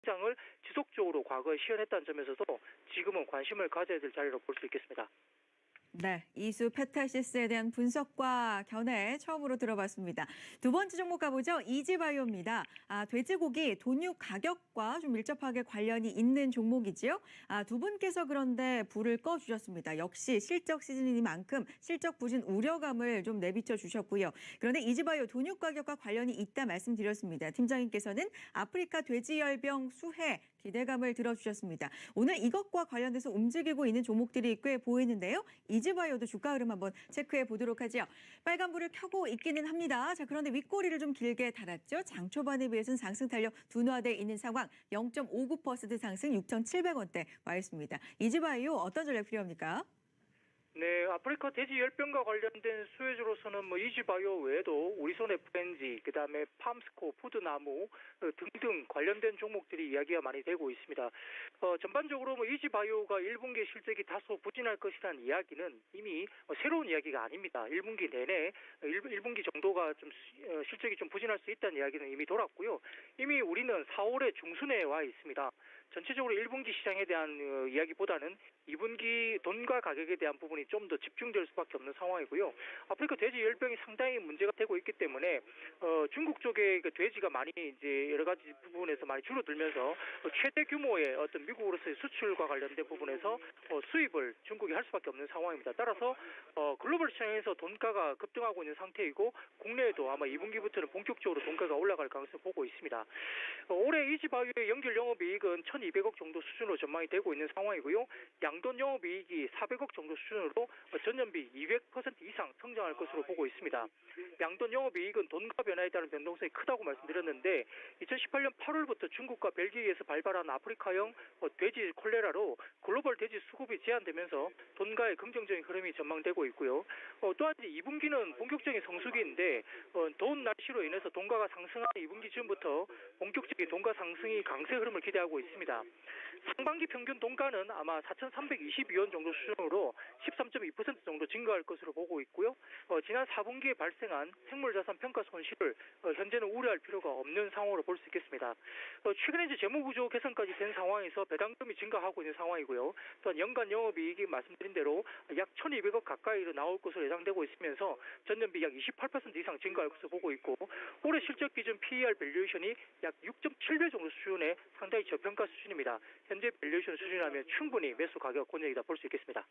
성장을 지속적으로 과거에 시현했다는 점에서도 지금은 관심을 가져야 될 자리로 볼 수 있겠습니다. 네, 이수 페타시스에 대한 분석과 견해 처음으로 들어봤습니다. 두 번째 종목 가보죠. 이지바이오입니다. 돼지고기 돈육 가격과 좀 밀접하게 관련이 있는 종목이지요. 두 분께서 그런데 불을 꺼주셨습니다. 역시 실적 시즌이니만큼 실적 부진 우려감을 좀 내비쳐 주셨고요. 그런데 이지바이오 돈육 가격과 관련이 있다 말씀드렸습니다. 팀장님께서는 아프리카 돼지열병 수해 기대감을 들어주셨습니다. 오늘 이것과 관련돼서 움직이고 있는 종목들이 꽤 보이는데요. 이지바이오도 주가 흐름 한번 체크해 보도록 하죠. 빨간불을 켜고 있기는 합니다. 자, 그런데 윗꼬리를 좀 길게 달았죠. 장 초반에 비해서는 상승 탄력 둔화돼 있는 상황. 0.59% 상승 6,700원대 와 있습니다. 이지바이오 어떤 전략 필요합니까? 네, 아프리카 돼지 열병과 관련된 수혜주로서는 이지바이오 외에도 우리손 FNG, 그다음에 팜스코, 푸드나무 등등 관련된 종목들이 이야기가 많이 되고 있습니다. 전반적으로 이지바이오가 1분기 실적이 다소 부진할 것이라는 이야기는 이미 새로운 이야기가 아닙니다. 1분기 내내 1분기 정도가 좀 실적이 좀 부진할 수 있다는 이야기는 이미 돌았고요. 이미 우리는 4월의 중순에 와 있습니다. 전체적으로 1분기 시장에 대한 이야기보다는 2분기 돈과 가격에 대한 부분이 좀 더 집중될 수밖에 없는 상황이고요. 아프리카 돼지 열병이 상당히 문제가 되고 있기 때문에 중국 쪽에 그 돼지가 많이 이제 여러 가지 부분에서 많이 줄어들면서 최대 규모의 어떤 미국으로서의 수출과 관련된 부분에서 수입을 중국이 할 수밖에 없는 상황입니다. 따라서 글로벌 시장에서 돈가가 급등하고 있는 상태이고 국내에도 아마 2분기부터는 본격적으로 돈가가 올라갈 가능성을 보고 있습니다. 올해 이지바이오의 연결 영업이익은 1,200억 정도 수준으로 전망이 되고 있는 상황이고요. 양돈 영업이익이 400억 정도 수준으로 전년비 200% 이상 성장할 것으로 보고 있습니다. 양돈 영업이익은 돈가 변화에 따른 변동성이 크다고 말씀드렸는데 2018년 8월부터 중국과 벨기에에서 발발한 아프리카형 돼지 콜레라로 글로벌 돼지 수급이 제한되면서 돈가의 긍정적인 흐름이 전망되고 있고요. 또한 2분기는 본격적인 성수기인데 더운 날씨로 인해서 돈가가 상승하는 2분기 즈음부터 본격적인 돈가 상승이 강세 흐름을 기대하고 있습니다. 상반기 평균 돈가는 아마 4,322원 정도 수준으로 13.2% 정도 증가할 것으로 보고 있고요. 지난 4분기에 발생한 생물자산 평가 손실을 현재는 우려할 필요가 없는 상황으로 볼 수 있겠습니다. 최근에 이제 재무구조 개선까지 된 상황에서 배당금이 증가하고 있는 상황이고요. 또한 연간 영업이익이 말씀드린 대로 약 1,200억 가까이로 나올 것으로 예상되고 있으면서 전년비 약 28% 이상 증가할 것으로 보고 있고 올해 실적 기준 PER 밸류에이션이 약 6.7배 정도 수준의 상당히 저평가 수준입니다. 현재 밸류에이션 수준이라면 충분히 매수 가격 권역이다 볼 수 있겠습니다.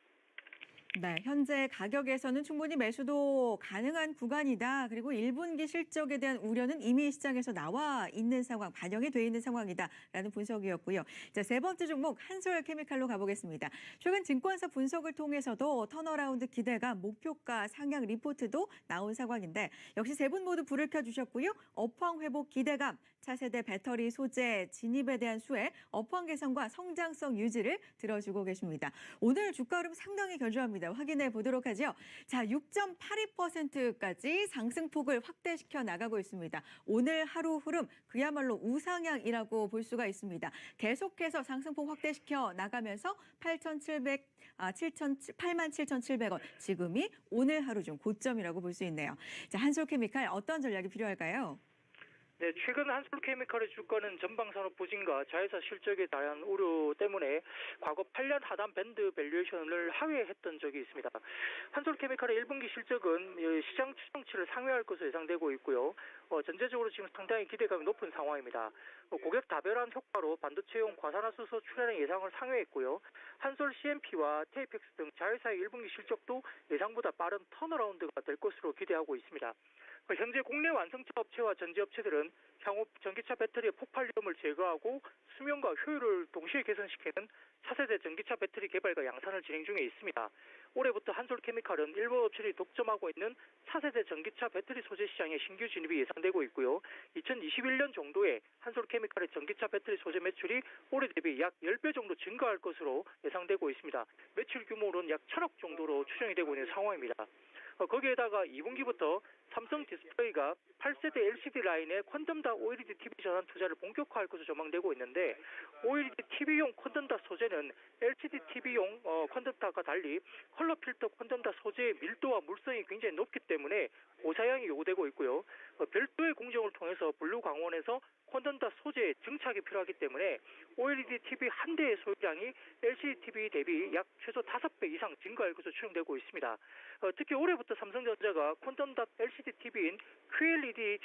네, 현재 가격에서는 충분히 매수도 가능한 구간이다. 그리고 1분기 실적에 대한 우려는 이미 시장에서 나와 있는 상황, 반영이 돼 있는 상황이다라는 분석이었고요. 자, 세 번째 종목 한솔케미칼로 가보겠습니다. 최근 증권사 분석을 통해서도 턴어라운드 기대감, 목표가 상향 리포트도 나온 상황인데 역시 세 분 모두 불을 켜주셨고요. 업황 회복 기대감, 차세대 배터리 소재 진입에 대한 수혜, 업황 개선과 성장성 유지를 들어주고 계십니다. 오늘 주가 흐름 상당히 견조합니다. 확인해 보도록 하죠. 자, 6.82%까지 상승폭을 확대시켜 나가고 있습니다. 오늘 하루 흐름 그야말로 우상향이라고 볼 수가 있습니다. 계속해서 상승폭 확대시켜 나가면서 87,700원. 지금이 오늘 하루 중 고점이라고 볼 수 있네요. 자, 한솔케미칼 어떤 전략이 필요할까요? 네, 최근 한솔케미칼의 주가는 전방산업 부진과 자회사 실적에 대한 우려 때문에 과거 8년 하단 밴드 밸류에이션을 하회했던 적이 있습니다. 한솔케미칼의 1분기 실적은 시장 추정치를 상회할 것으로 예상되고 있고요. 전체적으로 지금 상당히 기대감이 높은 상황입니다. 고객 다변화 효과로 반도체용 과산화수소 출하량 예상을 상회했고요. 한솔 CMP와 테이펙스 등 자회사의 1분기 실적도 예상보다 빠른 턴어라운드가 될 것으로 기대하고 있습니다. 현재 국내 완성차 업체와 전지업체들은 향후 전기차 배터리의 폭발 위험을 제거하고 수명과 효율을 동시에 개선시키는 차세대 전기차 배터리 개발과 양산을 진행 중에 있습니다. 올해부터 한솔케미칼은 일본 업체들이 독점하고 있는 차세대 전기차 배터리 소재 시장에 신규 진입이 예상되고 있고요. 2021년 정도에 한솔케미칼의 전기차 배터리 소재 매출이 올해 대비 약 10배 정도 증가할 것으로 예상되고 있습니다. 매출 규모로는 약 1,000억 정도로 추정이 되고 있는 상황입니다. 거기에다가 2분기부터 삼성 디스플레이가 8세대 LCD 라인의 콘덴다 OLED TV 전환 투자를 본격화할 것으로 전망되고 있는데 OLED TV용 콘덴다 소재는 LCD TV용 콘덴다가 달리 컬러 필터 콘덴다 소재의 밀도와 물성이 굉장히 높기 때문에 고사양이 요구되고 있고요. 별도의 공정을 통해서 블루 광원에서 콘덴다 소재의 증착이 필요하기 때문에 OLED TV 한 대의 소유량이 LCD TV 대비 약 최소 5배 이상 증가할 것으로 추정되고 있습니다. 특히 올해부터 삼성전자가 콘덴다 LCD TV인 QLED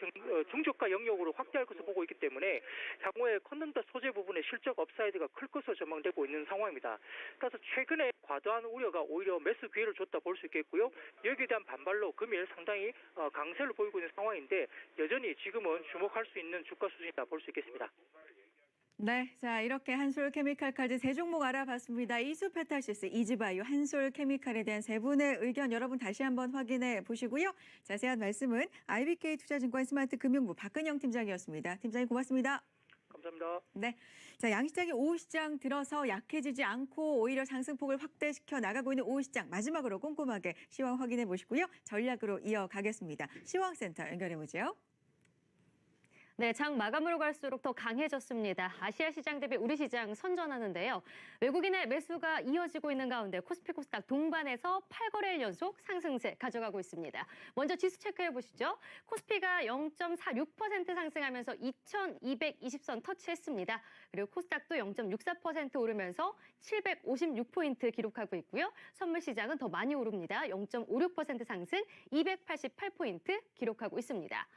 중저가 영역으로 확대할 것을 보고 있기 때문에 향후에 콘덴다 소재 부분의 실적 업사이드가 클 것으로 전망되고 있는 상황입니다. 따라서 최근에 과도한 우려가 오히려 매수 기회를 줬다 볼 수 있겠고요. 여기에 대한 반발로 금일 상당히 강세를 보이고 있는 상황인데 여전히 지금은 주목할 수 있는 주가 수준이다 볼 수 있겠습니다. 네, 자 이렇게 한솔케미칼까지 세 종목 알아봤습니다. 이수페타시스, 이지바이오, 한솔케미칼에 대한 세 분의 의견 여러분 다시 한번 확인해 보시고요. 자세한 말씀은 IBK투자증권 스마트금융부 박근영 팀장이었습니다. 팀장님 고맙습니다. 감사합니다. 네, 자 양시장이 오후 시장 들어서 약해지지 않고 오히려 상승폭을 확대시켜 나가고 있는 오후 시장 마지막으로 꼼꼼하게 시황 확인해 보시고요. 전략으로 이어가겠습니다. 시황센터 연결해 보죠. 네, 장 마감으로 갈수록 더 강해졌습니다. 아시아 시장 대비 우리 시장 선전하는데요. 외국인의 매수가 이어지고 있는 가운데 코스피 코스닥 동반해서 8거래일 연속 상승세 가져가고 있습니다. 먼저 지수 체크해 보시죠. 코스피가 0.46% 상승하면서 2220선 터치했습니다. 그리고 코스닥도 0.64% 오르면서 756포인트 기록하고 있고요. 선물 시장은 더 많이 오릅니다. 0.56% 상승 288포인트 기록하고 있습니다.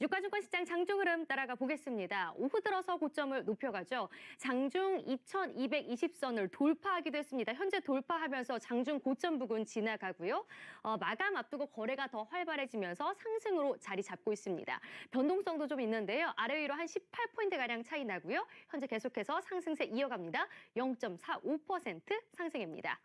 유가증권 시장 장중 흐름 따라가 보겠습니다. 오후 들어서 고점을 높여가죠. 장중 2220선을 돌파하기도 했습니다. 현재 돌파하면서 장중 고점 부근 지나가고요. 마감 앞두고 거래가 더 활발해지면서 상승으로 자리 잡고 있습니다. 변동성도 좀 있는데요. 아래 위로 한 18포인트가량 차이 나고요. 현재 계속해서 상승세 이어갑니다. 0.45% 상승입니다.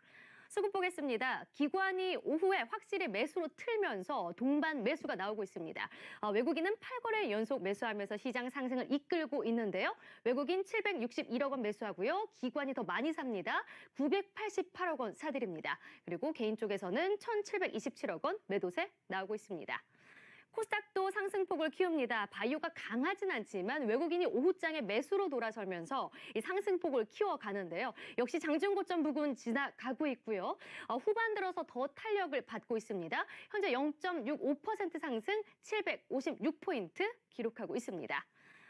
수급 보겠습니다. 기관이 오후에 확실히 매수로 틀면서 동반 매수가 나오고 있습니다. 외국인은 8거래 연속 매수하면서 시장 상승을 이끌고 있는데요. 외국인 761억 원 매수하고요. 기관이 더 많이 삽니다. 988억 원 사들입니다. 그리고 개인 쪽에서는 1,727억 원 매도세 나오고 있습니다. 코스닥도 상승폭을 키웁니다. 바이오가 강하진 않지만 외국인이 오후장에 매수로 돌아서면서 이 상승폭을 키워가는데요. 역시 장중 고점 부근 지나가고 있고요. 후반 들어서 더 탄력을 받고 있습니다. 현재 0.65% 상승 756포인트 기록하고 있습니다.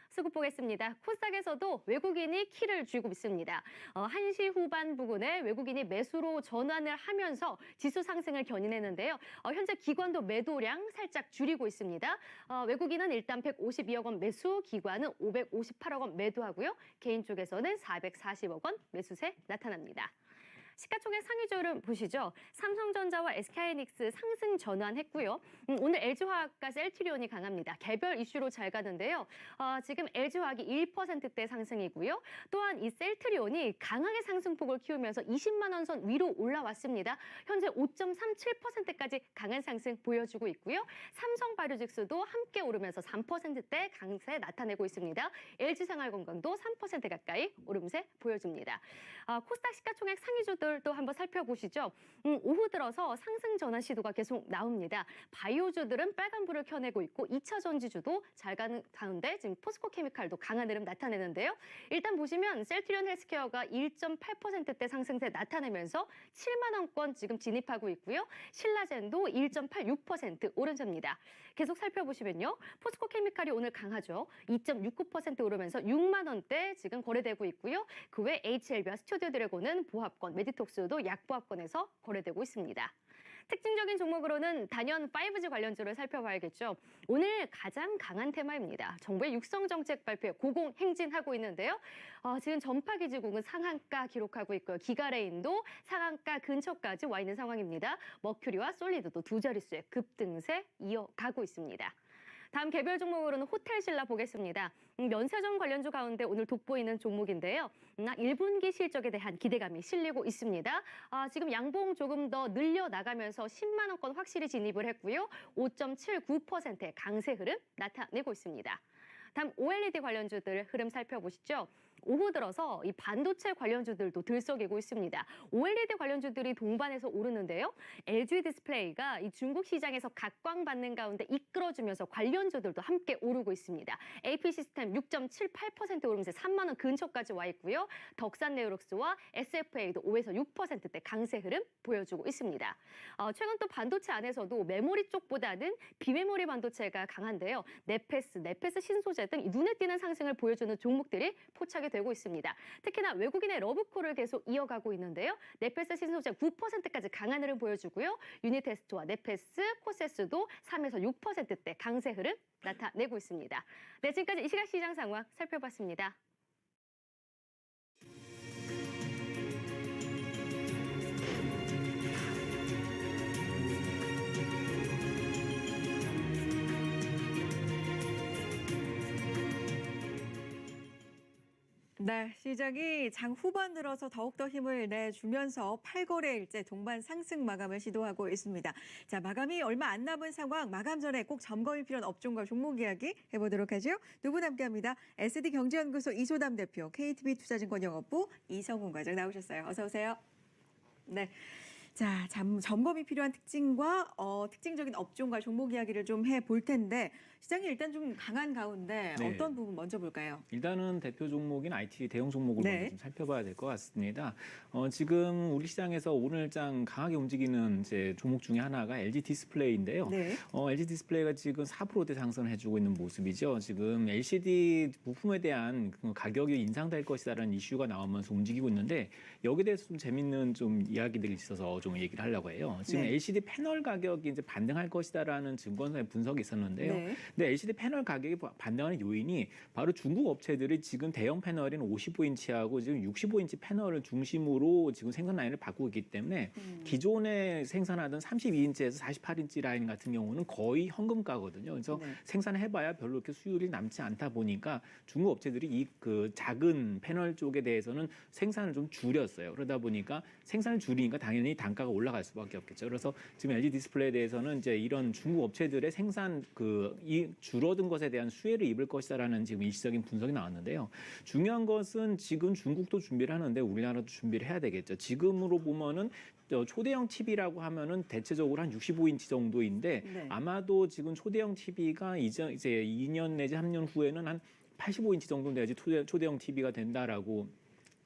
수급 보겠습니다. 코스닥에서도 외국인이 키를 쥐고 있습니다. 1시 후반 부근에 외국인이 매수로 전환을 하면서 지수 상승을 견인했는데요. 현재 기관도 매도량 살짝 줄이고 있습니다. 외국인은 일단 152억 원 매수, 기관은 558억 원 매도하고요. 개인 쪽에서는 440억 원 매수세 나타납니다. 시가총액 상위 주름 보시죠. 삼성전자와 SK하이닉스 상승 전환했고요. 오늘 LG화학과 셀트리온이 강합니다. 개별 이슈로 잘 가는데요. 지금 LG화학이 1%대 상승이고요. 또한 이 셀트리온이 강하게 상승폭을 키우면서 20만 원 선 위로 올라왔습니다. 현재 5.37%까지 강한 상승 보여주고 있고요. 삼성바이오직스도 함께 오르면서 3%대 강세 나타내고 있습니다. LG생활건강도 3% 가까이 오름세 보여줍니다. 코스닥 시가총액 상위 주들 또 한번 살펴보시죠. 오후 들어서 상승 전환 시도가 계속 나옵니다. 바이오주들은 빨간불을 켜내고 있고 2차 전지주도 잘 가는 가운데 지금 포스코케미칼도 강한 흐름 나타내는데요. 일단 보시면 셀트리온 헬스케어가 1.8%대 상승세 나타내면서 7만 원권 지금 진입하고 있고요. 신라젠도 1.86% 오른세입니다. 계속 살펴보시면요. 포스코케미칼이 오늘 강하죠. 2.69% 오르면서 6만 원대 지금 거래되고 있고요. 그 외 HLB와 스튜디오 드래곤은 보합권, 메디톡스도 약보합권에서 거래되고 있습니다. 특징적인 종목으로는 단연 5G 관련주를 살펴봐야겠죠. 오늘 가장 강한 테마입니다. 정부의 육성 정책 발표에 고공행진하고 있는데요. 지금 전파기지국은 상한가 기록하고 있고요. 기가레인도 상한가 근처까지 와 있는 상황입니다. 머큐리와 솔리드도 두 자릿수의 급등세 이어가고 있습니다. 다음 개별 종목으로는 호텔신라 보겠습니다. 면세점 관련주 가운데 오늘 돋보이는 종목인데요. 1분기 실적에 대한 기대감이 실리고 있습니다. 지금 양봉 조금 더 늘려나가면서 10만 원권 확실히 진입을 했고요. 5.79%의 강세 흐름 나타내고 있습니다. 다음 OLED 관련주들 흐름 살펴보시죠. 오후 들어서 이 반도체 관련주들도 들썩이고 있습니다. OLED 관련주들이 동반해서 오르는데요. LG 디스플레이가 이 중국 시장에서 각광받는 가운데 이끌어주면서 관련주들도 함께 오르고 있습니다. AP 시스템 6.78% 오르면서 3만 원 근처까지 와 있고요. 덕산 네오록스와 SFA도 5에서 6%대 강세 흐름 보여주고 있습니다. 최근 또 반도체 안에서도 메모리 쪽보다는 비메모리 반도체가 강한데요. 네페스 신소재 등 눈에 띄는 상승을 보여주는 종목들이 포착이 되고 있습니다. 특히나 외국인의 러브콜을 계속 이어가고 있는데요. 네페스 신소재 9%까지 강한 흐름 보여주고요. 유니테스트와 네페스, 코세스도 3에서 6%대 강세 흐름 나타내고 있습니다. 네, 지금까지 이 시각 시장 상황 살펴봤습니다. 네, 시장이 장 후반 들어서 더욱더 힘을 내주면서 8거래일째 동반 상승 마감을 시도하고 있습니다. 자, 마감이 얼마 안 남은 상황, 마감 전에 꼭 점검이 필요한 업종과 종목 이야기 해보도록 하죠. 두 분 함께합니다. SD경제연구소 이소담 대표, KTB투자증권 영업부 이성훈 과장 나오셨어요. 어서 오세요. 네. 자, 점검이 필요한 특징과 특징적인 업종과 종목 이야기를 좀 해볼 텐데 시장이 일단 좀 강한 가운데 네. 어떤 부분 먼저 볼까요? 일단은 대표 종목인 IT 대형 종목을 네. 먼저 좀 살펴봐야 될 것 같습니다. 지금 우리 시장에서 오늘장 강하게 움직이는 이제 종목 중에 하나가 LG 디스플레이인데요. 네. LG 디스플레이가 지금 4%대 상승을 해주고 있는 모습이죠. 지금 LCD 부품에 대한 가격이 인상될 것이다라는 이슈가 나오면서 움직이고 있는데 여기에 대해서 좀 재밌는 좀 이야기들이 있어서 좀 얘기를 하려고 해요. 지금 네. LCD 패널 가격이 이제 반등할 것이다라는 증권사의 분석이 있었는데요. 네. 근데 LCD 패널 가격이 반등하는 요인이 바로 중국 업체들이 지금 대형 패널인 55인치하고 지금 65인치 패널을 중심으로 지금 생산 라인을 바꾸고 있기 때문에 기존에 생산하던 32인치에서 48인치 라인 같은 경우는 거의 현금가거든요. 그래서 네. 생산해봐야 별로 이렇게 수율이 남지 않다 보니까 중국 업체들이 이 그 작은 패널 쪽에 대해서는 생산을 좀 줄였어요. 그러다 보니까 생산을 줄이니까 당연히 단가가 올라갈 수밖에 없겠죠. 그래서 지금 LG 디스플레이에 대해서는 이제 이런 중국 업체들의 생산 이 줄어든 것에 대한 수혜를 입을 것이다라는 지금 일시적인 분석이 나왔는데요. 중요한 것은 지금 중국도 준비를 하는데 우리나라도 준비를 해야 되겠죠. 지금으로 보면은 초대형 TV라고 하면은 대체적으로 한 65인치 정도인데 네. 아마도 지금 초대형 TV가 이제 2년 내지 3년 후에는 한 85인치 정도 돼야지 초대형 TV가 된다라고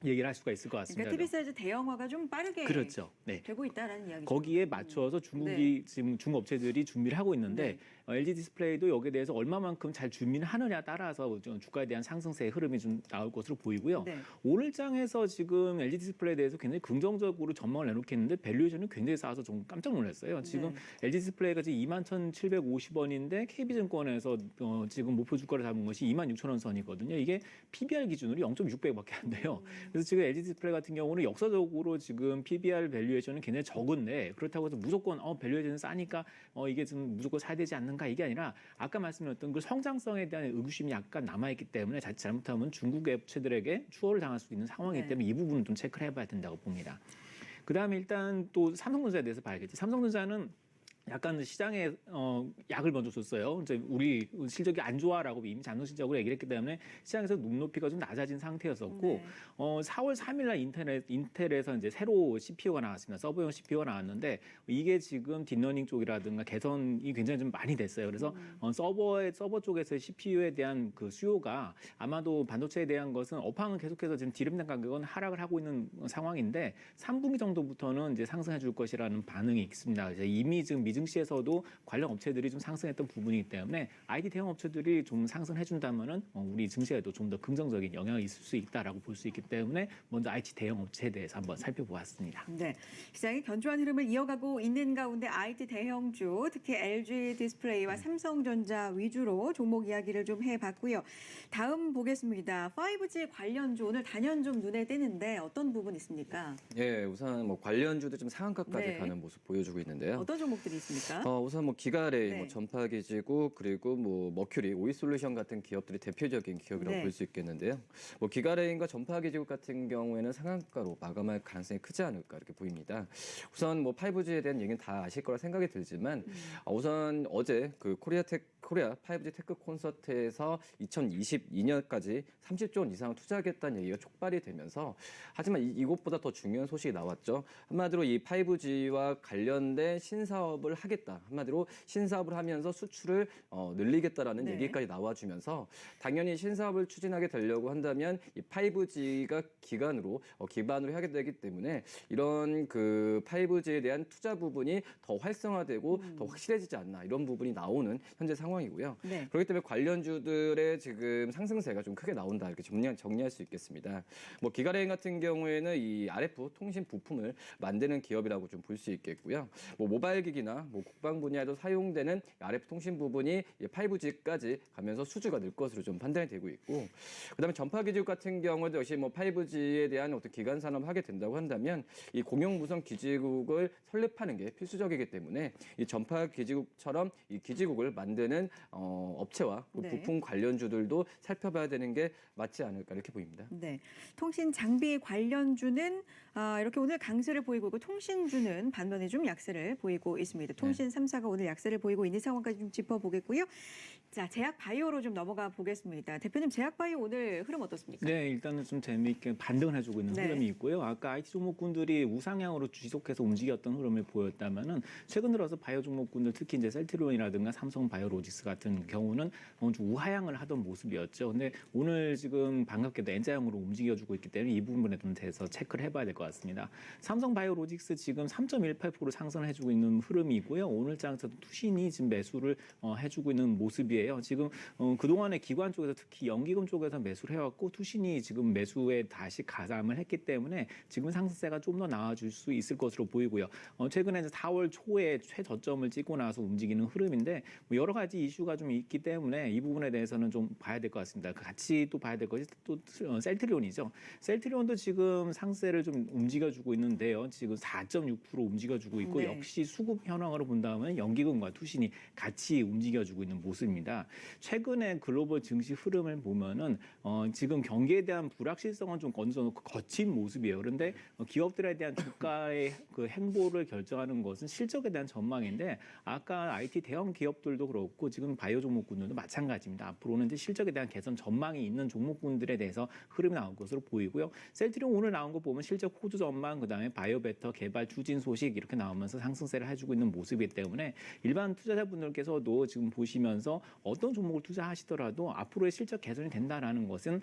얘기를 할 수가 있을 것 같습니다. 그러니까 TV 사이즈 대형화가 좀 빠르게 그렇죠. 네. 되고 있다라는 이야기죠. 거기에 맞춰서 중국이 지금 중업체들이 준비를 하고 있는데 LG 디스플레이도 여기에 대해서 얼마만큼 잘 준비를 하느냐에 따라서 주가에 대한 상승세의 흐름이 좀 나올 것으로 보이고요. 네. 오늘장에서 지금 LG 디스플레이에 대해서 굉장히 긍정적으로 전망을 내놓겠는데 밸류에이션은 굉장히 싸서 좀 깜짝 놀랐어요. 지금 LG 디스플레이가 지금 21,750원인데 KB증권에서 지금 목표 주가를 잡은 것이 26,000원 선이거든요. 이게 PBR 기준으로 0.6배밖에 안 돼요. 그래서 지금 LG 디스플레이 같은 경우는 역사적으로 지금 PBR 밸류에이션은 굉장히 적은데 그렇다고 해서 무조건 밸류에이션은 싸니까 이게 좀 무조건 사야 되지 않는가 이게 아니라 아까 말씀드렸던 그 성장성에 대한 의구심이 약간 남아있기 때문에 자칫 잘못하면 중국 업체들에게 추월을 당할 수 있는 상황이기 때문에 이 부분은 좀 체크를 해봐야 된다고 봅니다. 그다음에 일단 또 삼성전자에 대해서 봐야겠죠. 삼성전자는 약간 시장에 약을 먼저 줬어요. 이제 우리 실적이 안 좋아라고 이미 잠정 실적으로 얘기를 했기 때문에 시장에서 눈높이가 좀 낮아진 상태였었고 4월 3일날 인텔에서 이제 새로 CPU가 나왔습니다. 서버용 CPU가 나왔는데 이게 지금 딥러닝 쪽이라든가 개선이 굉장히 좀 많이 됐어요. 그래서 서버 쪽에서 CPU에 대한 그 수요가 아마도 반도체에 대한 것은 업황은 계속해서 지금 디램당 가격은 하락을 하고 있는 상황인데 3분기 정도부터는 이제 상승해 줄 것이라는 반응이 있습니다. 이제 이미 지금 미증시에서도 관련 업체들이 좀 상승했던 부분이기 때문에 IT 대형 업체들이 좀 상승해 준다면은 우리 증시에도 좀 더 긍정적인 영향이 있을 수 있다라고 볼 수 있기 때문에 먼저 IT 대형 업체에 대해서 한번 살펴보았습니다. 네, 시장이 견조한 흐름을 이어가고 있는 가운데 IT 대형주, 특히 LG 디스플레이와 삼성전자 위주로 종목 이야기를 좀 해봤고요. 다음 보겠습니다. 5G 관련주 오늘 단연 좀 눈에 띄는데 어떤 부분 있습니까? 예, 우선 뭐 관련주도 좀 상한가까지 네. 가는 모습 보여주고 있는데요. 어떤 종목들이 있습니까? 우선 뭐 기가레이, 네. 뭐 전파기지구 그리고 뭐 머큐리, 오이솔루션 같은 기업들이 대표적인 기업이라고 네. 볼 수 있겠는데요. 뭐 기가레인과 전파기지구 같은 경우에는 상한가로 마감할 가능성이 크지 않을까 이렇게 보입니다. 우선 뭐 5G에 대한 얘기는 다 아실 거라 생각이 들지만 우선 어제 그 코리아테크 코리아 5G 테크 콘서트에서 2022년까지 30조 원 이상을 투자하겠다는 얘기가 촉발이 되면서 하지만 이것보다 더 중요한 소식이 나왔죠. 한마디로 이 5G와 관련된 신사업을 하겠다. 한마디로 신사업을 하면서 수출을 늘리겠다라는 네. 얘기까지 나와주면서 당연히 신사업을 추진하게 되려고 한다면 이 5G가 기반으로 하게 되기 때문에 이런 그 5G에 대한 투자 부분이 더 활성화되고 더 확실해지지 않나 이런 부분이 나오는 현재 상황이고요. 네. 그렇기 때문에 관련주들의 지금 상승세가 좀 크게 나온다 이렇게 정리할 수 있겠습니다. 뭐 기가레인 같은 경우에는 이 RF 통신 부품을 만드는 기업이라고 좀 볼 수 있겠고요. 뭐 모바일 기기나 뭐 국방 분야에도 사용되는 RF 통신 부분이 5G까지 가면서 수주가 늘 것으로 좀 판단이 되고 있고, 그다음에 전파 기지국 같은 경우도 역시 뭐 5G에 대한 어떤 기간 산업을 하게 된다고 한다면 이 공영 무선 기지국을 설립하는 게 필수적이기 때문에 이 전파 기지국처럼 이 기지국을 만드는 업체와 그 네. 부품 관련주들도 살펴봐야 되는 게 맞지 않을까 이렇게 보입니다. 네, 통신 장비 관련주는 이렇게 오늘 강세를 보이고 있고 통신주는 반면에 좀 약세를 보이고 있습니다. 통신 3사가 오늘 약세를 보이고 있는 상황까지 좀 짚어보겠고요. 자, 제약 바이오로 좀 넘어가 보겠습니다. 대표님, 제약 바이오 오늘 흐름 어떻습니까? 네, 일단은 좀 재미있게 반등을 해주고 있는 네. 흐름이 있고요. 아까 IT 종목군들이 우상향으로 지속해서 움직였던 흐름을 보였다면은 최근 들어서 바이오 종목군들 특히 이제 셀트리온이라든가 삼성 바이오로직스 같은 경우는 좀 우하향을 하던 모습이었죠. 근데 오늘 지금 반갑게도 N자형으로 움직여주고 있기 때문에 이 부분에 좀 대해서 체크를 해봐야 될 것 같습니다. 삼성 바이오로직스 지금 3.18% 상승을 해주고 있는 흐름이 있고요. 오늘 장에서도 투신이 지금 매수를 해주고 있는 모습이에요. 지금 그동안에 기관 쪽에서 특히 연기금 쪽에서 매수를 해왔고 투신이 지금 매수에 다시 가담을 했기 때문에 지금 상승세가 좀 더 나아질 수 있을 것으로 보이고요. 최근에 이제 4월 초에 최저점을 찍고 나서 움직이는 흐름인데 뭐 여러 가지 이슈가 좀 있기 때문에 이 부분에 대해서는 좀 봐야 될 것 같습니다. 같이 또 봐야 될 것이 또 셀트리온이죠. 셀트리온도 지금 상승세를 좀 움직여주고 있는데요. 지금 4.6% 움직여주고 있고 네. 역시 수급 현황으로 본다면 연기금과 투신이 같이 움직여주고 있는 모습입니다. 최근에 글로벌 증시 흐름을 보면은 지금 경기에 대한 불확실성은 좀 어느 정도 거친 모습이에요. 그런데 기업들에 대한 주가의 그 행보를 결정하는 것은 실적에 대한 전망인데 아까 IT 대형 기업들도 그렇고 지금 바이오 종목군들도 마찬가지입니다. 앞으로는 이제 실적에 대한 개선 전망이 있는 종목군들에 대해서 흐름이 나올 것으로 보이고요. 셀트리온 오늘 나온 거 보면 실적 호주 전망, 그다음에 바이오베터 개발 추진 소식 이렇게 나오면서 상승세를 해주고 있는 모습이기 때문에 일반 투자자분들께서도 지금 보시면서 어떤 종목을 투자하시더라도 앞으로의 실적 개선이 된다라는 것은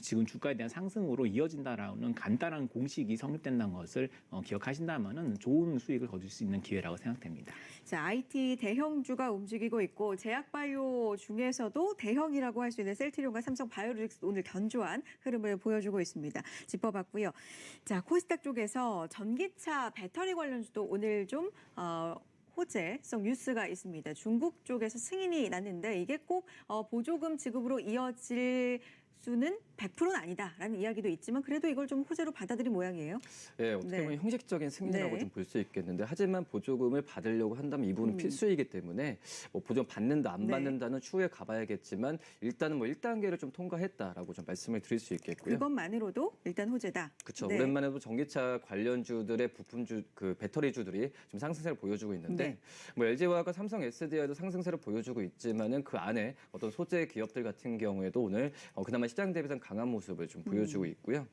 지금 주가에 대한 상승으로 이어진다라는 간단한 공식이 성립된다는 것을 기억하신다면은 좋은 수익을 거둘 수 있는 기회라고 생각됩니다. 자, IT 대형주가 움직이고 있고 제약 바이오 중에서도 대형이라고 할 수 있는 셀트리온과 삼성 바이오로직스 오늘 견조한 흐름을 보여주고 있습니다. 짚어봤고요. 자, 코스닥 쪽에서 전기차 배터리 관련주도 오늘 좀 호재성 뉴스가 있습니다. 중국 쪽에서 승인이 났는데 이게 꼭 보조금 지급으로 이어질 수는 100%는 아니다라는 이야기도 있지만 그래도 이걸 좀 호재로 받아들인 모양이에요. 네, 어떻게 보면 형식적인 승인이라고 네. 좀 볼 수 있겠는데 하지만 보조금을 받으려고 한다면 이 부분은 필수이기 때문에 뭐 보조금 받는다 안 네. 받는다는 추후에 가봐야겠지만 일단은 뭐 1단계를 좀 통과했다라고 좀 말씀을 드릴 수 있겠고요. 그것만으로도 일단 호재다. 그렇죠. 네. 오랜만에도 전기차 관련주들의 부품주 그 배터리주들이 좀 상승세를 보여주고 있는데 네. 뭐 LG화학과 삼성 SDI도 상승세를 보여주고 있지만은 그 안에 어떤 소재 기업들 같은 경우에도 오늘 그나마 시장 대비상 강한 모습을 좀 보여주고 있고요.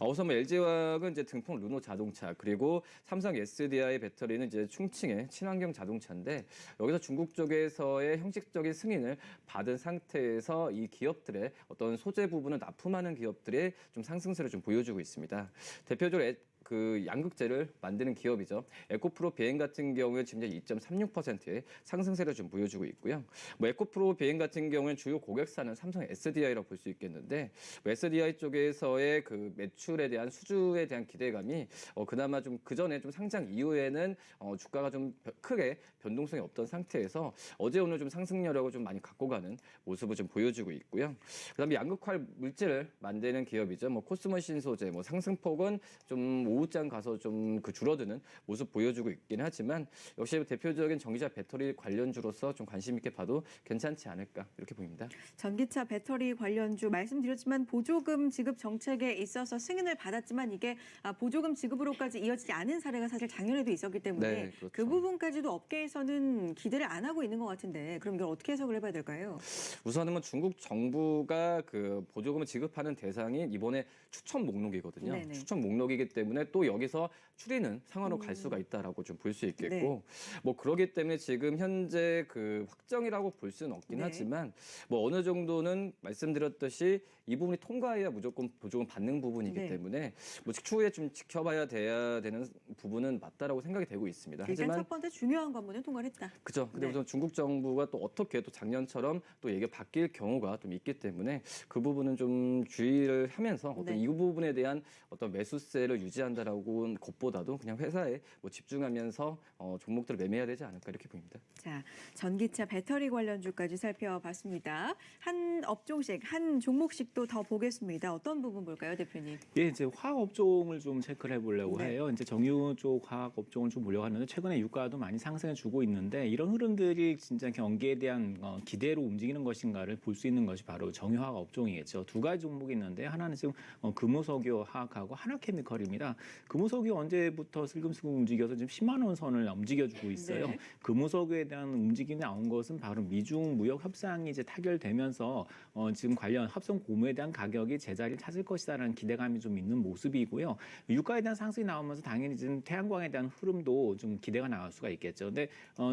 우선 뭐 LG화학은 이제 등풍 르노 자동차 그리고 삼성 SDI 배터리는 이제 충칭의 친환경 자동차인데 여기서 중국 쪽에서의 형식적인 승인을 받은 상태에서 이 기업들의 어떤 소재 부분을 납품하는 기업들의 좀 상승세를 좀 보여주고 있습니다. 대표적으로 그 양극재를 만드는 기업이죠. 에코프로 비행 같은 경우에 지금 2.36%의 상승세를 좀 보여주고 있고요. 뭐 에코프로 비행 같은 경우에는 주요 고객사는 삼성 SDI라고 볼 수 있겠는데 뭐 SDI 쪽에서의 그 매출에 대한 수주에 대한 기대감이 그나마 좀 그 전에 좀 상장 이후에는 주가가 좀 크게 변동성이 없던 상태에서 어제 오늘 좀 상승 여력을 좀 많이 갖고 가는 모습을 좀 보여주고 있고요. 그다음에 양극화 물질을 만드는 기업이죠. 뭐 코스모 신소재, 뭐 상승폭은 좀 오후장 가서 좀 그 줄어드는 모습 보여주고 있긴 하지만 역시 대표적인 전기차 배터리 관련주로서 좀 관심 있게 봐도 괜찮지 않을까 이렇게 보입니다. 전기차 배터리 관련주 말씀드렸지만 보조금 지급 정책에 있어서 승인을 받았지만 이게 보조금 지급으로까지 이어지지 않은 사례가 사실 작년에도 있었기 때문에 네, 그렇죠. 그 부분까지도 업계에서는 기대를 안 하고 있는 것 같은데 그럼 이걸 어떻게 해석을 해봐야 될까요? 우선은 뭐 중국 정부가 그 보조금을 지급하는 대상이 이번에 추천 목록이거든요. 네네. 추천 목록이기 때문에 또 여기서 추리는 상황으로 갈 수가 있다라고 좀 볼 수 있겠고 네. 뭐 그렇기 때문에 지금 현재 그 확정이라고 볼 수는 없긴 네. 하지만 뭐 어느 정도는 말씀드렸듯이 이 부분이 통과해야 무조건 보조금 받는 부분이기 네. 때문에 뭐 추후에 좀 지켜봐야 돼야 되는 부분은 맞다라고 생각이 되고 있습니다. 일단 하지만 첫 번째 중요한 관문은 통과를 했다. 그죠. 근데 네. 우선 중국 정부가 또 어떻게 또 작년처럼 또 얘기가 바뀔 경우가 좀 있기 때문에 그 부분은 좀 주의를 하면서 어떤 네. 이 부분에 대한 어떤 매수세를 유지한다라고 것보다도 그냥 회사에 뭐 집중하면서 종목들을 매매해야 되지 않을까 이렇게 보입니다. 자, 전기차 배터리 관련주까지 살펴봤습니다. 한 업종씩, 한 종목씩도 더 보겠습니다. 어떤 부분 볼까요, 대표님? 예, 이제 화학 업종을 좀 체크를 해보려고 네. 해요. 이제 정유 쪽 화학 업종을 좀 보려고 하는데 최근에 유가도 많이 상승해 주고 있는데 이런 흐름들이 진짜 경기에 대한 기대로 움직이는 것인가를 볼 수 있는 것이 바로 정유화학 업종이겠죠. 두 가지 종목이 있는데 하나는 지금 금호석유 화학하고 하나케미컬입니다. 금호석유 언제부터 슬금슬금 움직여서 지금 10만 원 선을 움직여주고 있어요. 네. 금호석유에 대한 움직임이 나온 것은 바로 미중 무역 협상이 이제 타결되면서 지금 관련 합성 고무에 대한 가격이 제자리를 찾을 것이다라는 기대감이 좀 있는 모습이고요. 유가에 대한 상승이 나오면서 당연히 지금 태양광에 대한 흐름도 좀 기대가 나올 수가 있겠죠. 근데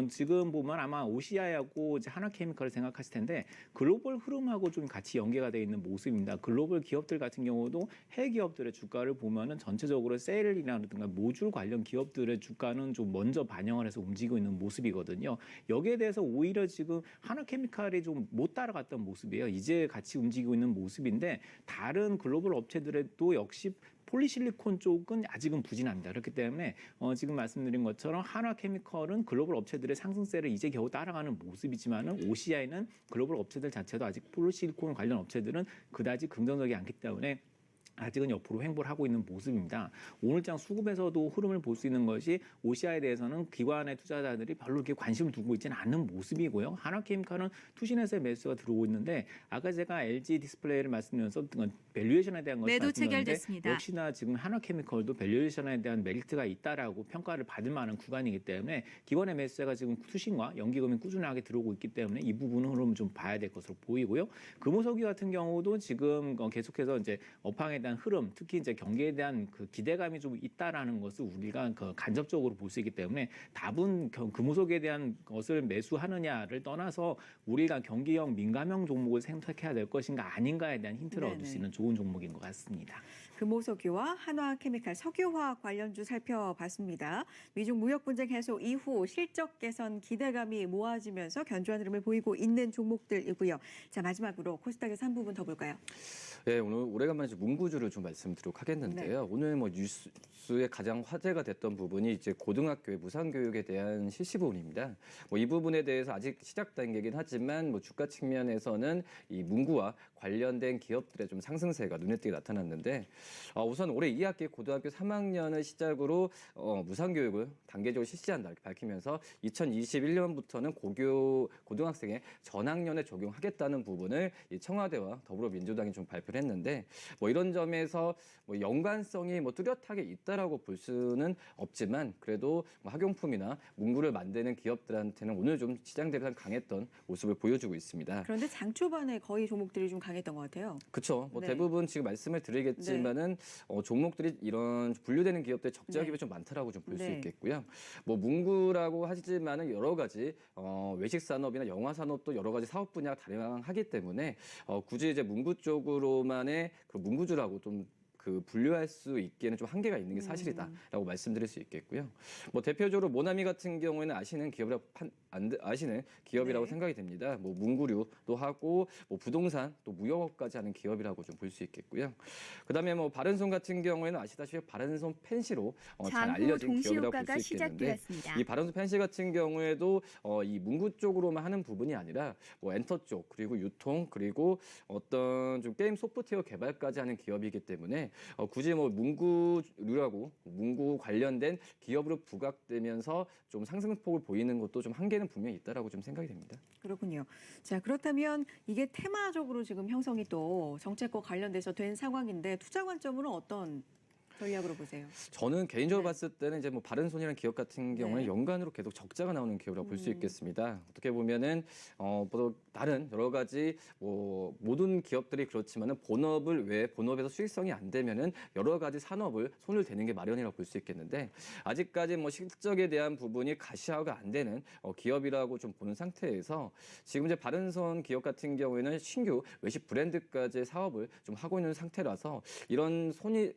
지금 보면 아마 OCI하고 이제 하나케미컬을 생각하실 텐데 글로벌 흐름하고 좀 같이 연계가 되어 있는 모습입니다. 글로벌 기업들 같은 경우도 해외 기업들의 주가를 보면은 전체적으로 셀이라든가 모듈 관련 기업들의 주가는 좀 먼저 반영을 해서 움직이고 있는 모습이거든요. 여기에 대해서 오히려 지금 하나케미칼이 좀 못 따라갔던 모습이에요. 이제 같이 움직이고 있는 모습인데 다른 글로벌 업체들도 역시 폴리실리콘 쪽은 아직은 부진합니다. 그렇기 때문에 지금 말씀드린 것처럼 하나케미컬은 글로벌 업체들의 상승세를 이제 겨우 따라가는 모습이지만은 OCI는 글로벌 업체들 자체도 아직 폴리실리콘 관련 업체들은 그다지 긍정적이 않기 때문에 아직은 옆으로 횡보를 하고 있는 모습입니다. 오늘장 수급에서도 흐름을 볼 수 있는 것이 OCI에 대해서는 기관의 투자자들이 별로 이렇게 관심을 두고 있지는 않는 모습이고요. 하나케미칼은 투신해서의 매수가 들어오고 있는데 아까 제가 LG 디스플레이를 말씀드려서 밸류에이션에 대한 것을 매도 말씀드렸는데 체결됐습니다. 역시나 지금 하나케미컬도 밸류에이션에 대한 메리트가 있다라고 평가를 받을 만한 구간이기 때문에 기관의 매수세가 지금 투신과 연기금이 꾸준하게 들어오고 있기 때문에 이 부분은 흐름을 좀 봐야 될 것으로 보이고요. 금호석유 같은 경우도 지금 계속해서 이제 업황에 대한 흐름, 특히 이제 경기에 대한 그 기대감이 좀 있다라는 것을 우리가 간접적으로 볼 수 있기 때문에 답은 금호석유에 대한 것을 매수하느냐를 떠나서 우리가 경기형 민감형 종목을 선택해야 될 것인가 아닌가에 대한 힌트를 얻을 수 있는 좋은 종목인 것 같습니다. 금호석유와 한화케미칼, 석유화학 관련주 살펴봤습니다. 미중 무역 분쟁 해소 이후 실적 개선 기대감이 모아지면서 견조한 흐름을 보이고 있는 종목들이고요. 자, 마지막으로 코스닥에서 한 부분 더 볼까요? 네, 오늘 오래간만에 문구주를 좀 말씀드리도록 하겠는데요. 오늘 뭐 뉴스에 가장 화제가 됐던 부분이 이제 고등학교의 무상교육에 대한 실시 부분입니다. 뭐 이 부분에 대해서 아직 시작 단계긴 하지만 뭐 주가 측면에서는 이 문구와 관련된 기업들의 좀 상승세가 눈에 띄게 나타났는데 우선 올해 2학기 고등학교 3학년을 시작으로 무상교육을 단계적으로 실시한다 이렇게 밝히면서 2021년부터는 고등학생의 전학년에 적용하겠다는 부분을 이 청와대와 더불어민주당이 좀 발표를 했는데 뭐 이런 점에서 뭐 연관성이 뭐 뚜렷하게 있다라고 볼 수는 없지만 그래도 뭐 학용품이나 문구를 만드는 기업들한테는 오늘 좀 시장 대비상 강했던 모습을 보여주고 있습니다. 그런데 장 초반에 거의 종목들이 좀 강했던 것 같아요. 그렇죠. 뭐 네. 대부분 지금 말씀을 드리겠지만은 종목들이 이런 분류되는 기업들 적자 기업이 좀 많다라고 좀 볼 수 네. 있겠고요. 뭐 문구라고 하지만은 여러 가지 외식 산업이나 영화 산업도 여러 가지 사업 분야가 다양하기 때문에 굳이 이제 문구 쪽으로만의 그 문구주라고 좀 그 분류할 수 있기에는 좀 한계가 있는 게 사실이다라고 말씀드릴 수 있겠고요. 뭐 대표적으로 모나미 같은 경우에는 아시는 기업이라고 네. 생각이 됩니다. 뭐 문구류도 하고 뭐 부동산 또 무역업까지 하는 기업이라고 좀 볼 수 있겠고요. 그다음에 뭐 바른손 같은 경우에는 아시다시피 바른손 펜시로 잘 알려진 기업이라고 볼 수 있겠는데 이 바른손 펜시 같은 경우에도 이 문구 쪽으로만 하는 부분이 아니라 뭐 엔터 쪽 그리고 유통 그리고 어떤 좀 게임 소프트웨어 개발까지 하는 기업이기 때문에 때문에 굳이 뭐 문구류라고 문구 관련된 기업으로 부각되면서 좀 상승폭을 보이는 것도 좀 한계는 분명히 있다라고 좀 생각이 됩니다. 그렇군요. 자, 그렇다면 이게 테마적으로 지금 형성이 또 정책과 관련돼서 된 상황인데 투자 관점으로 어떤 전략으로 보세요? 저는 개인적으로 네. 봤을 때는 이제 뭐 바른손이라는 기업 같은 경우는 네. 연간으로 계속 적자가 나오는 기업이라고 볼 수 있겠습니다. 어떻게 보면은 뭐 다른 여러 가지 뭐 모든 기업들이 그렇지만은 본업을 왜 본업에서 수익성이 안 되면은 여러 가지 산업을 손을 대는 게 마련이라고 볼 수 있겠는데 아직까지 뭐 실적에 대한 부분이 가시화가 안 되는 기업이라고 좀 보는 상태에서 지금 이제 바른손 기업 같은 경우에는 신규 외식 브랜드까지 사업을 좀 하고 있는 상태라서 이런 손을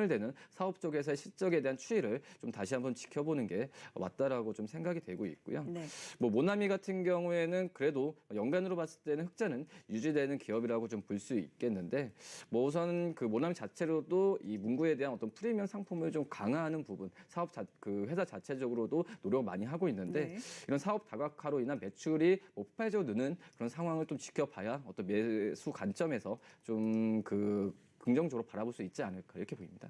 대는 사업 쪽에서의 실적에 대한 추이를 좀 다시 한번 지켜보는 게 맞다라고 좀 생각이 되고 있고요. 네. 뭐 모나미 같은 경우에는 그래도 연간으로 봤을 때는 흑자는 유지되는 기업이라고 좀 볼 수 있겠는데 뭐 우선 그 모나미 자체로도 이 문구에 대한 어떤 프리미엄 상품을 좀 강화하는 부분 그 회사 자체적으로도 노력을 많이 하고 있는데 네. 이런 사업 다각화로 인한 매출이 뭐 폭발적으로 느는 그런 상황을 좀 지켜봐야 어떤 매수 관점에서 좀 그 긍정적으로 바라볼 수 있지 않을까 이렇게 보입니다.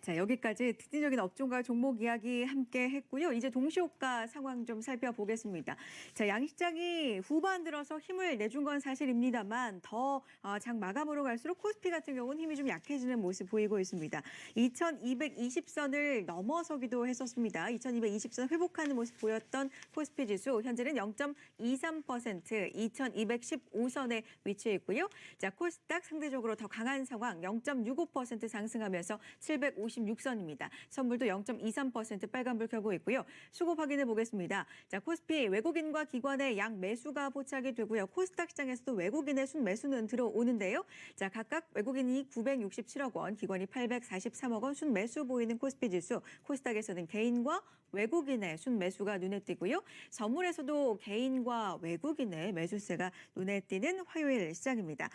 자, 여기까지 특징적인 업종과 종목 이야기 함께 했고요. 이제 동시호가 상황 좀 살펴보겠습니다. 자, 양시장이 후반 들어서 힘을 내준 건 사실입니다만 더 장 마감으로 갈수록 코스피 같은 경우는 힘이 좀 약해지는 모습 보이고 있습니다. 2220선을 넘어서기도 했었습니다. 2220선 회복하는 모습 보였던 코스피 지수 현재는 0.23% 2215선에 위치해 있고요. 자, 코스닥 상대적으로 더 강한 상황 0.65% 상승하면서 756선입니다. 선물도 0.23% 빨간불 켜고 있고요. 수급 확인해 보겠습니다. 자, 코스피 외국인과 기관의 양 매수가 포착이 되고요. 코스닥 시장에서도 외국인의 순매수는 들어오는데요. 자, 각각 외국인이 967억 원, 기관이 843억 원 순매수 보이는 코스피 지수. 코스닥에서는 개인과 외국인의 순매수가 눈에 띄고요. 선물에서도 개인과 외국인의 매수세가 눈에 띄는 화요일 시장입니다.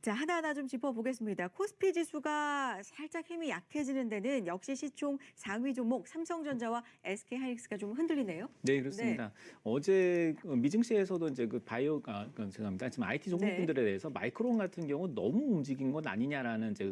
자, 하나하나 좀 짚어보겠습니다. 코스피 지수가 살짝 힘이 약해지는 데는 역시 시총 상위 종목 삼성전자와 SK하이닉스가 좀 흔들리네요. 네, 그렇습니다. 어제 미증시에서도 이제 그 죄송합니다. 지금 IT 종목군들에 대해서 마이크론 같은 경우 너무 움직인 건 아니냐라는 이제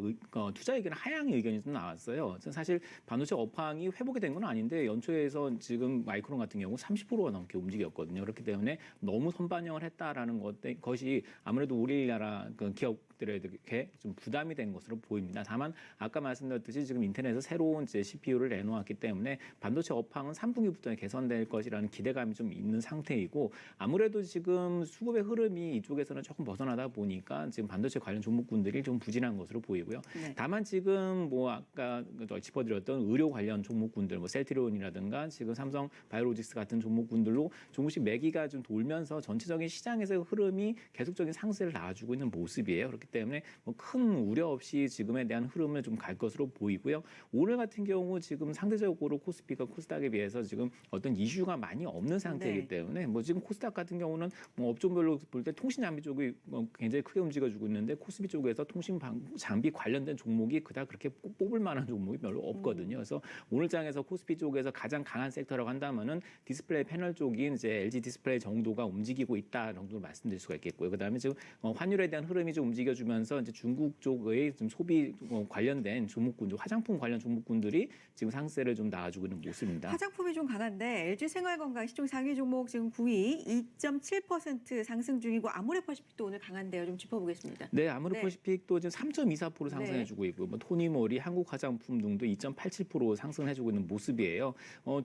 투자 의견 하향의 의견이 좀 나왔어요. 사실 반도체 업황이 회복이 된 건 아닌데 연초에서 지금 마이크론 같은 경우 30%가 넘게 움직였거든요. 그렇기 때문에 너무 선반영을 했다라는 것이 아무래도 우리나라 기업들에게 좀 부담이 된 것으로 보입니다. 다만 아까 말씀드렸듯이 지금 인텔에서 새로운 이제 CPU를 내놓았기 때문에 반도체 업황은 3분기부터 개선될 것이라는 기대감이 좀 있는 상태이고 아무래도 지금 수급의 흐름이 이쪽에서는 조금 벗어나다 보니까 지금 반도체 관련 종목군들이 좀 부진한 것으로 보이고요. 네. 다만 지금 뭐 아까 짚어드렸던 의료 관련 종목군들, 뭐 셀트리온이라든가 지금 삼성 바이오로직스 같은 종목군들로 조금씩 매기가 좀 돌면서 전체적인 시장에서의 흐름이 계속적인 상승을 나와주고 있는 모습이에요. 그렇기 때문에 뭐 큰 우려 없이 지금에 대한 흐름을 좀 갈 것으로 보이고요. 오늘 같은 경우 지금 상대적으로 코스피가 코스닥에 비해서 지금 어떤 이슈가 많이 없는 상태이기 네. 때문에 뭐 지금 코스닥 같은 경우는 뭐 업종별로 볼 때 통신 장비 쪽이 굉장히 크게 움직여주고 있는데 코스피 쪽에서 통신 장비 관련된 종목이 그닥 그렇게 뽑을 만한 종목이 별로 없거든요. 그래서 오늘 장에서 코스피 쪽에서 가장 강한 섹터라고 한다면은 디스플레이 패널 쪽인 이제 LG 디스플레이 정도가 움직이고 있다 정도로 말씀드릴 수가 있겠고요. 그다음에 지금 환율에 대한 흐름이 좀 움직여주면서 이제 중국 쪽의 좀 소비 관련된 종목군들, 화장품 관련 종목군들이 지금 상세를 좀 나와주고 있는 모습입니다. 화장품이 좀 강한데 LG 생활건강 시총 상위 종목 지금 9위 2.7% 상승 중이고 아모레퍼시픽도 오늘 강한데요. 좀 짚어보겠습니다. 네, 아모레퍼시픽도 지금 3.24% 상승해주고 네. 있고, 뭐 토니모리, 한국화장품 등도 2.87% 상승해주고 있는 모습이에요.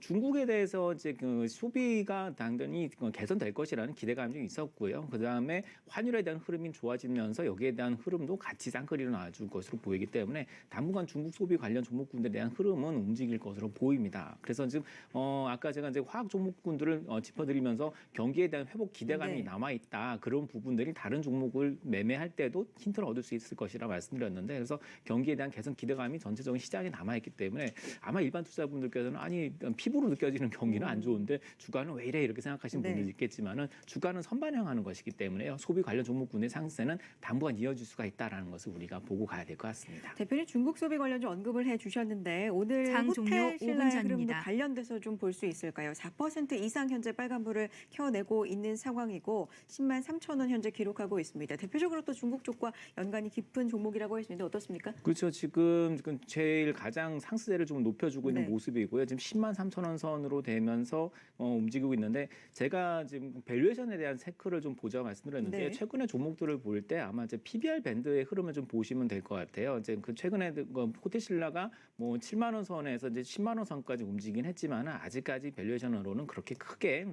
중국에 대해서 이제 그 소비가 당연히 개선될 것이라는 기대감이 좀 있었고요. 그 다음에 환율에 대한 흐름이 좋아지면서 여기에 대한 흐름도 같이 쌍끌이로 나와줄 것으로 보이기 때문에 당분간 중국 소비 관련 종목군들에 대한 흐름은 움직일 것으로 보입니다. 그래서 지금 아까 제가 이제 화학 종목군들을 짚어드리면서 경기에 대한 회복 기대감이 네. 남아 있다. 그런 부분들이 다른 종목을 매매할 때도 힌트를 얻을 수 있을 것이라 말씀드렸는데 그래서 경기에 대한 개선 기대감이 전체적인 시장에 남아 있기 때문에 아마 일반 투자분들께서는 아니 피부로 느껴지는 경기는 안 좋은데 주가는 왜 이래 이렇게 생각하시는 네. 분들이 있겠지만은 주가는 선반영하는 것이기 때문에요. 소비 관련 종목군의 상승세는 당분간 이어질 수가 있다라는 것을 우리가 보고 가야 될 것 같습니다. 대표님 중국 소비 관련 좀 언급을 해주셨는데 오늘 장 종료 호텔 5분 신라의 흐름도 전입니다. 관련돼서 좀 볼 수 있을까요? 4% 이상 현재 빨간불을 켜내고 있는 상황이고 10만 3천 원 현재 기록하고 있습니다. 대표적으로 또 중국 쪽과 연관이 깊은 종목이라고 했습니다. 어떻습니까? 그렇죠. 지금 제일 가장 상승세를 좀 높여주고 있는 네. 모습이고요. 지금 10만 3천 원 선으로 되면서 움직이고 있는데 제가 지금 밸류에이션에 대한 체크를 좀 보자고 말씀드렸는데 네. 최근에 종목들을 볼 때 아마 이제 PBR 밴드의 흐름을 좀 보시면 될 것 같아요. 이제 그 최근에 호텔신라가 뭐 7만 원 선에서 이제 10만 원 선까지 움직이긴 했지만 아직까지 밸류에이션으로는 그렇게 크게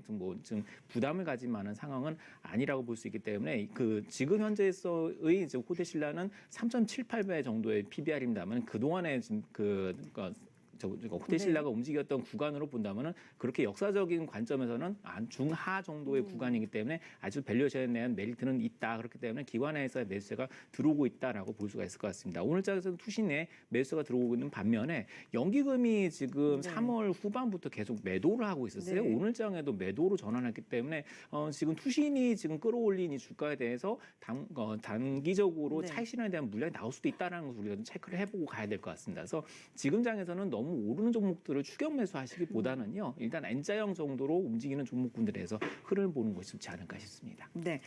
좀 부담을 가질 만한 상황은 아니라고 볼 수 있기 때문에 그 지금 현재에서의 이제 호텔신라는 3.78배 정도의 PBR입니다만 그 동안에 지금 호텔신라가 움직였던 구간으로 본다면은 그렇게 역사적인 관점에서는 중하 정도의 구간이기 때문에 아주 밸류에이션에 대한 메리트는 있다. 그렇기 때문에 기관에서의 매수세가 들어오고 있다라고 볼 수가 있을 것 같습니다. 오늘장에서는 투신에 매수세가 들어오고 있는 반면에 연기금이 지금 네. 3월 후반부터 계속 매도를 하고 있었어요. 네. 오늘장에도 매도로 전환했기 때문에 지금 투신이 지금 끌어올린 이 주가에 대해서 단기적으로 네. 차익 실현에 대한 물량이 나올 수도 있다는 것을 우리가 좀 체크를 해보고 가야 될 것 같습니다. 그래서 지금 장에서는 너무 오르는 종목들을 추격 매수하시기보다는요. 일단 N자형 정도로 움직이는 종목군들에서 흐름을 보는 것이 좋지 않을까 싶습니다. 네.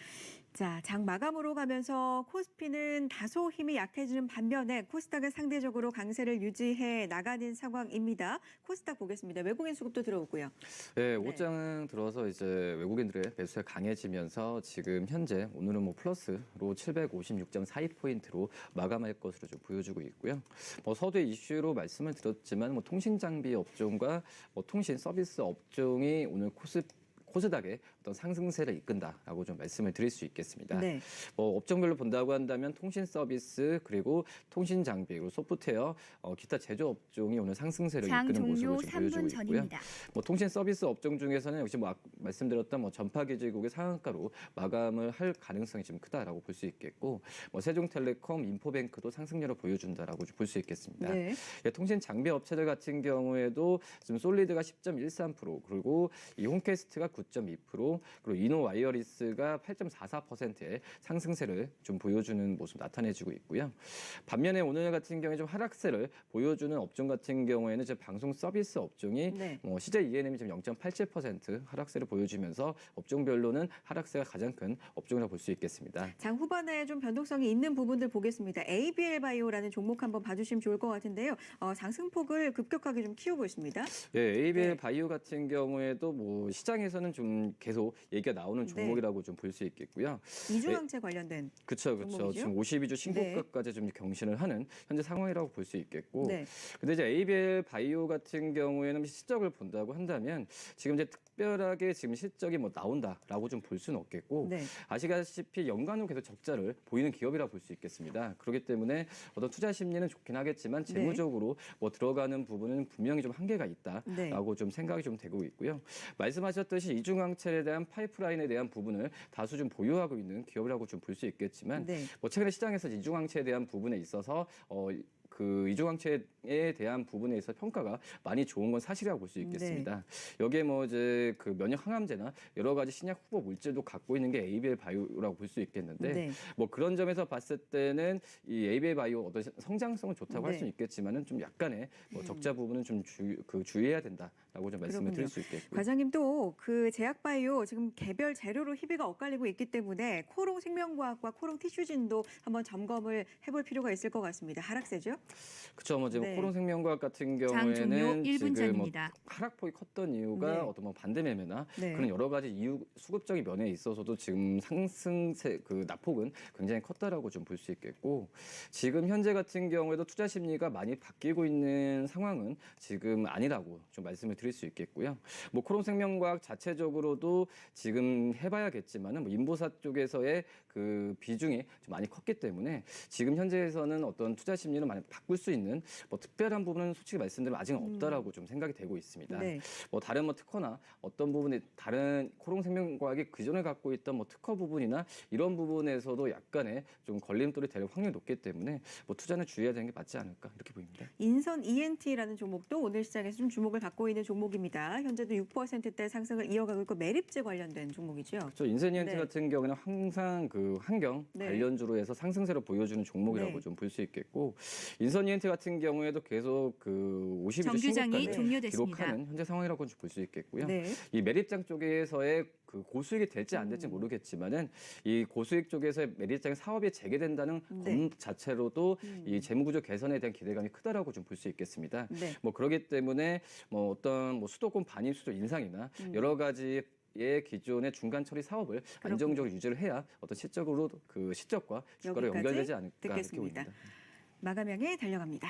자, 장 마감으로 가면서 코스피는 다소 힘이 약해지는 반면에 코스닥은 상대적으로 강세를 유지해 나가는 상황입니다. 코스닥 보겠습니다. 외국인 수급도 들어오고요. 네, 옷장 들어서 이제 외국인들의 매수가 강해지면서 지금 현재 오늘은 뭐 플러스로 756.42포인트로 마감할 것으로 좀 보여주고 있고요. 뭐 서두에 이슈로 말씀을 드렸지만 뭐 통신 장비 업종과 뭐 통신 서비스 업종이 오늘 코스닥의 어떤 상승세를 이끈다라고 좀 말씀을 드릴 수 있겠습니다. 네. 뭐 업종별로 본다고 한다면 통신 서비스 그리고 통신 장비 그리고 소프트웨어 기타 제조 업종이 오늘 상승세를 장 이끄는 종료 모습을 좀 보여주고 3분 있고요. 전입니다. 뭐 통신 서비스 업종 중에서는 역시 뭐 말씀드렸던 뭐 전파기지국의 상한가로 마감을 할 가능성이 좀 크다라고 볼 수 있겠고 뭐 세종텔레콤, 인포뱅크도 상승률을 보여준다라고 볼 수 있겠습니다. 네. 예, 통신 장비 업체들 같은 경우에도 지금 솔리드가 10.13% 그리고 이 홈캐스트가 9.2% 그리고 이노 와이어리스가 8.44%의 상승세를 좀 보여주는 모습 나타내지고 있고요. 반면에 오늘 같은 경우에 좀 하락세를 보여주는 업종 같은 경우에는 이제 방송 서비스 업종이 네. CJ E&M이 지금 0.87% 하락세를 보여주면서 업종별로는 하락세가 가장 큰 업종이라고 볼 수 있겠습니다. 장 후반에 좀 변동성이 있는 부분들 보겠습니다. ABL 바이오라는 종목 한번 봐주시면 좋을 것 같은데요. 상승폭을 급격하게 좀 키우고 있습니다. 예, ABL 네. 바이오 같은 경우에도 뭐 시장에서는 좀 계속 얘기가 나오는 종목이라고 좀 볼 수 있겠고요. 이중항체 관련된 그렇죠. 종목이죠? 지금 52주 신고가까지 좀 경신을 하는 현재 상황이라고 볼 수 있겠고. 네. 근데 이제 ABL 바이오 같은 경우에는 실적을 본다고 한다면 지금 이제 특별하게 지금 실적이 뭐 나온다라고 좀 볼 수는 없겠고 네. 아시다시피 연간으로 계속 적자를 보이는 기업이라고 볼 수 있겠습니다. 그렇기 때문에 어떤 투자 심리는 좋긴 하겠지만 재무적으로 뭐 들어가는 부분은 분명히 좀 한계가 있다라고 네. 좀 생각이 좀 되고 있고요. 말씀하셨듯이 이중항체에 대한 파이프라인에 대한 부분을 다수 좀 보유하고 있는 기업이라고 좀 볼 수 있겠지만 네. 뭐 최근에 시장에서 이중항체에 대한 부분에 있어서 그 이중항체에 대한 부분에 있어 평가가 많이 좋은 건 사실이라고 볼 수 있겠습니다. 여기에 뭐 이제 그 면역 항암제나 여러 가지 신약 후보 물질도 갖고 있는 게 ABL 바이오라고 볼 수 있겠는데 네. 뭐 그런 점에서 봤을 때는 이 ABL 바이오 어떤 성장성은 좋다고 할 네. 수는 있겠지만은 좀 약간의 뭐 적자 부분은 좀 주의해야 된다라고 좀 말씀을 드릴 수 있겠고요. 과장님 또 그 제약바이오 지금 개별 재료로 희비가 엇갈리고 있기 때문에 코롱 생명과학과 코롱 티슈진도 한번 점검을 해볼 필요가 있을 것 같습니다. 하락세죠? 그렇죠. 뭐 지금 네. 코롱 생명과학 같은 장 종료 경우에는 1분 지금 뭐 전입니다. 하락폭이 컸던 이유가 네. 어떤 뭐 반대 매매나 네. 그런 여러 가지 이유 수급적인 면에 있어서도 지금 상승세 그 낙폭은 굉장히 컸다라고 좀 볼 수 있겠고 지금 현재 같은 경우에도 투자 심리가 많이 바뀌고 있는 상황은 지금 아니라고 좀 말씀을 드릴 수 있겠고요. 뭐 코롱 생명과학 자체적으로도 지금 해봐야겠지만은 뭐 인보사 쪽에서의 그 비중이 좀 많이 컸기 때문에 지금 현재에서는 어떤 투자 심리를 많이 바꿀 수 있는 뭐 특별한 부분은 솔직히 말씀드리면 아직은 없다라고 좀 생각이 되고 있습니다. 네. 뭐 다른 뭐 특허나 어떤 부분에 다른 코롱 생명과학이 그전에 갖고 있던 뭐 특허 부분이나 이런 부분에서도 약간의 좀 걸림돌이 될 확률이 높기 때문에 뭐 투자는 주의해야 되는 게 맞지 않을까 이렇게 보입니다. 인선 ENT라는 종목도 오늘 시장에서 좀 주목을 받고 있는 종목. 종목입니다. 현재도 6%대 상승을 이어가고 있고 메립즈 관련된 종목이죠. 그렇죠. 인세니언트 네. 같은 경우에는 항상 그 환경 네. 관련주로 해서 상승세를 보여주는 종목이라고 네. 좀 볼 수 있겠고, 인서니언트 같은 경우에도 계속 그 52주 정규장이 신고가를 종료됐습니다. 기록하는 현재 상황이라고 볼 수 있겠고요. 네. 이 매립장 쪽에서의 그 고수익이 될지 안 될지 모르겠지만은 이 고수익 쪽에서의 매립장 사업이 재개된다는 네. 점 자체로도 이 재무구조 개선에 대한 기대감이 크다라고 좀 볼 수 있겠습니다. 네. 뭐 그렇기 때문에 뭐 어떤 뭐 수도권 반입 수도 인상이나 여러 가지 의 기존의 중간 처리 사업을 안정적으로 유지를 해야 어떤 시적으로 그 시적과 주가로 여기까지 연결되지 않을까 이렇게 듣겠습니다. 보입니다. 마감향에 달려갑니다.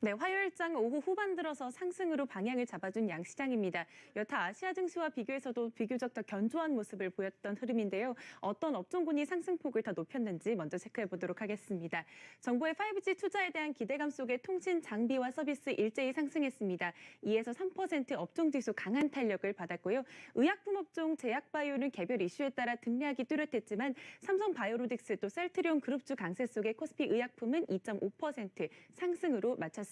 네, 화요일장 오후 후반 들어서 상승으로 방향을 잡아준 양시장입니다. 여타 아시아 증시와 비교해서도 비교적 더 견조한 모습을 보였던 흐름인데요. 어떤 업종군이 상승폭을 더 높였는지 먼저 체크해 보도록 하겠습니다. 정부의 5G 투자에 대한 기대감 속에 통신, 장비와 서비스 일제히 상승했습니다. 2에서 3% 업종 지수 강한 탄력을 받았고요. 의약품 업종 제약바이오는 개별 이슈에 따라 등락이 뚜렷했지만 삼성바이오로직스 또 셀트리온 그룹주 강세 속에 코스피 의약품은 2.5% 상승으로 마쳤습니다.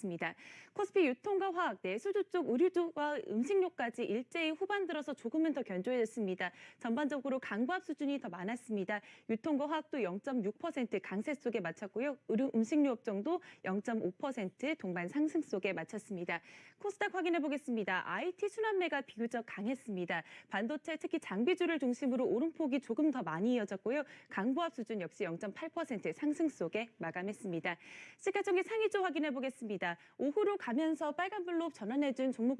코스피 유통과 화학, 내수주 쪽 의류주와 음식료까지 일제히 후반 들어서 조금은 더 견조해졌습니다. 전반적으로 강보합 수준이 더 많았습니다. 유통과 화학도 0.6% 강세 속에 마쳤고요. 의류 음식료 업종도 0.5% 동반 상승 속에 마쳤습니다. 코스닥 확인해 보겠습니다. IT 순환매가 비교적 강했습니다. 반도체 특히 장비주를 중심으로 오름폭이 조금 더 많이 이어졌고요. 강보합 수준 역시 0.8% 상승 속에 마감했습니다. 시가총액 상위주 확인해 보겠습니다. 오후로 가면서 빨간불로 전환해준 종목